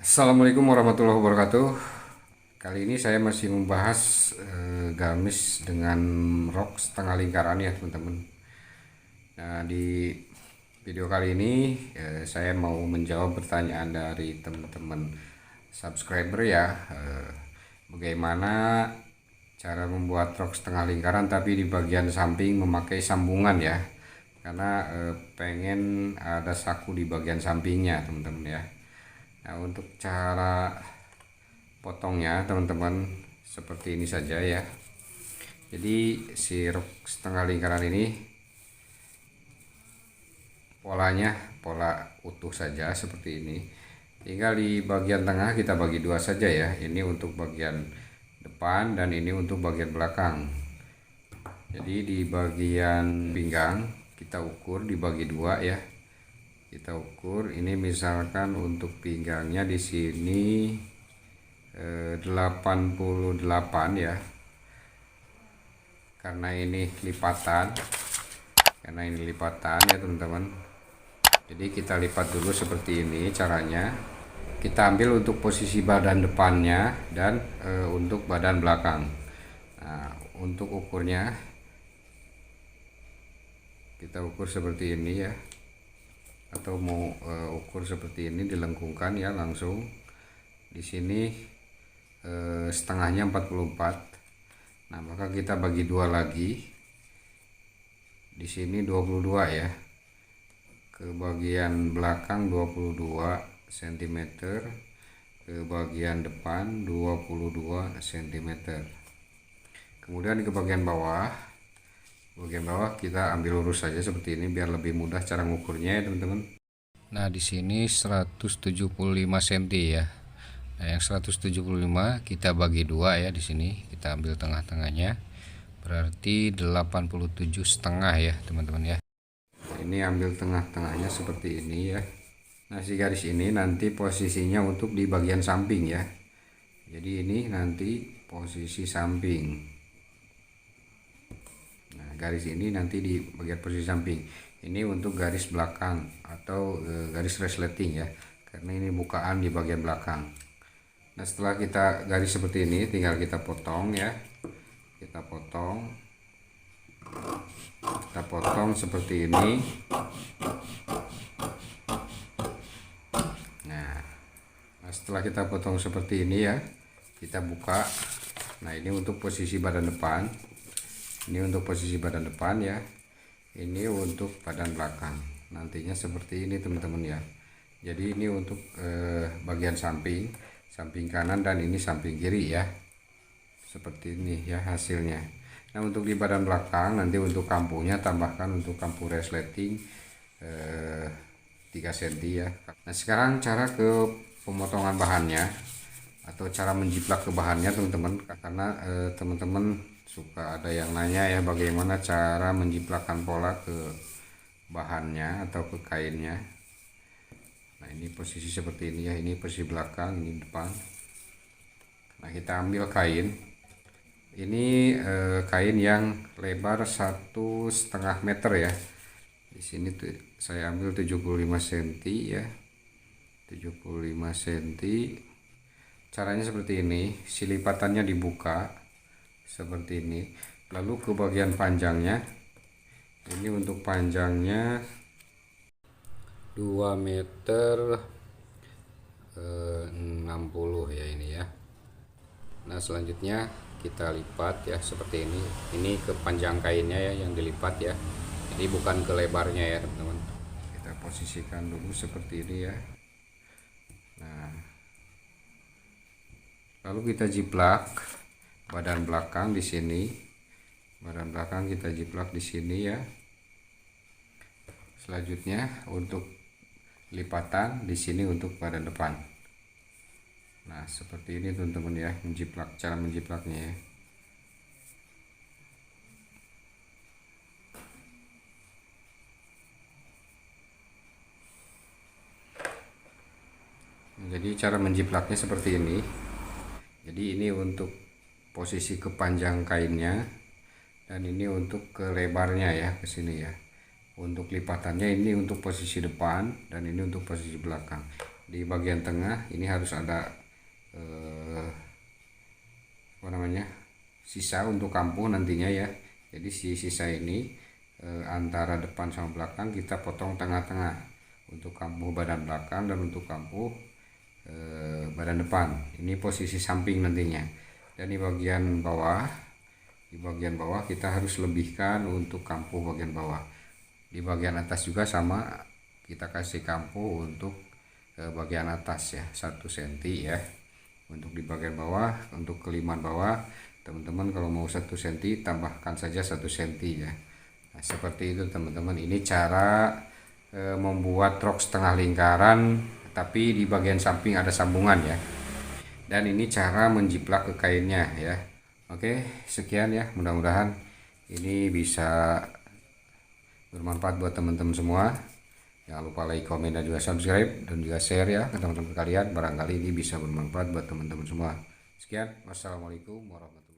Assalamualaikum warahmatullahi wabarakatuh. Kali ini saya masih membahas gamis dengan rok setengah lingkaran ya teman-teman. Nah, di video kali ini saya mau menjawab pertanyaan dari teman-teman subscriber ya. Bagaimana cara membuat rok setengah lingkaran tapi di bagian samping memakai sambungan ya. Karena pengen ada saku di bagian sampingnya teman-teman ya. Nah, untuk cara potongnya teman-teman seperti ini saja ya. Jadi si rok setengah lingkaran ini polanya pola utuh saja seperti ini. Tinggal di bagian tengah kita bagi dua saja ya. Ini untuk bagian depan dan ini untuk bagian belakang. Jadi di bagian pinggang kita ukur dibagi dua ya. Kita ukur ini misalkan untuk pinggangnya di sini 88 ya. Karena ini lipatan ya teman-teman. Jadi kita lipat dulu seperti ini caranya. Kita ambil untuk posisi badan depannya dan untuk badan belakang. Nah, untuk ukurnya kita ukur seperti ini ya. Atau mau ukur seperti ini dilengkungkan ya langsung. Di sini setengahnya 44. Nah, maka kita bagi dua lagi. Di sini 22 ya. Ke bagian belakang 22 cm, ke bagian depan 22 cm. Kemudian ke bagian bawah kita ambil lurus saja seperti ini biar lebih mudah cara mengukurnya ya teman-teman. Nah, di sini 175 cm ya. Nah, yang 175 kita bagi dua ya. Di sini kita ambil tengah-tengahnya, berarti 87 setengah ya teman-teman ya. Ini ambil tengah-tengahnya seperti ini ya. Nah, si garis ini nanti posisinya untuk di bagian samping ya. Jadi ini nanti posisi samping. Nah, garis ini nanti di bagian posisi samping. Ini untuk garis belakang atau garis resleting ya. Karena ini bukaan di bagian belakang. Nah, setelah kita garis seperti ini tinggal kita potong ya. Kita potong seperti ini. Nah, setelah kita potong seperti ini ya, kita buka. Nah, ini untuk posisi badan depan. Ini untuk posisi badan depan ya. Ini untuk badan belakang. Nantinya seperti ini teman-teman ya. Jadi ini untuk bagian samping kanan dan ini samping kiri ya. Seperti ini ya hasilnya. Nah, untuk di badan belakang nanti untuk kampunya tambahkan untuk kampu resleting 3 cm ya. Nah, sekarang cara ke pemotongan bahannya atau cara menjiplak ke bahannya teman-teman, karena teman-teman suka ada yang nanya ya bagaimana cara menjiplakkan pola ke bahannya atau ke kainnya. Nah, ini posisi seperti ini ya, ini posisi belakang, ini depan. Nah, kita ambil kain. Ini kain yang lebar 1,5 meter ya. Di sini tuh saya ambil 75 cm ya. 75 cm. Caranya seperti ini, si lipatannya dibuka seperti ini. Lalu ke bagian panjangnya. Ini untuk panjangnya 2 meter 60 ya ini ya. Nah, selanjutnya kita lipat ya seperti ini. Ini ke panjang kainnya ya yang dilipat ya. Jadi bukan ke lebarnya ya teman-teman. Kita posisikan dulu seperti ini ya. Nah, lalu kita jiplak badan belakang di sini. Badan belakang kita jiplak di sini ya. Selanjutnya untuk lipatan di sini untuk badan depan. Nah, seperti ini teman-teman ya, cara menjiplaknya ya. Jadi cara menjiplaknya seperti ini. Jadi ini untuk posisi kepanjang kainnya dan ini untuk ke lebarnya ya, ke sini ya. Untuk lipatannya ini untuk posisi depan dan ini untuk posisi belakang. di bagian tengah ini harus ada sisa untuk kampuh nantinya ya. Jadi si sisa ini antara depan sama belakang kita potong tengah-tengah untuk kampuh badan belakang dan untuk kampuh badan depan. Ini posisi samping nantinya. Dan di bagian bawah kita harus lebihkan untuk kampuh bagian bawah. Di bagian atas juga sama, kita kasih kampuh untuk bagian atas ya 1 cm ya. Untuk di bagian bawah, untuk keliman bawah, teman-teman kalau mau 1 cm tambahkan saja 1 cm ya. Nah, seperti itu teman-teman. Ini cara membuat rok setengah lingkaran tapi di bagian samping ada sambungan ya. Dan ini cara menjiplak ke kainnya ya. Oke, sekian ya, mudah-mudahan ini bisa bermanfaat buat teman-teman semua. Jangan lupa like, komen, dan juga subscribe, dan juga share ya ke teman-teman kalian. Barangkali ini bisa bermanfaat buat teman-teman semua. Sekian, wassalamualaikum warahmatullahi wabarakatuh.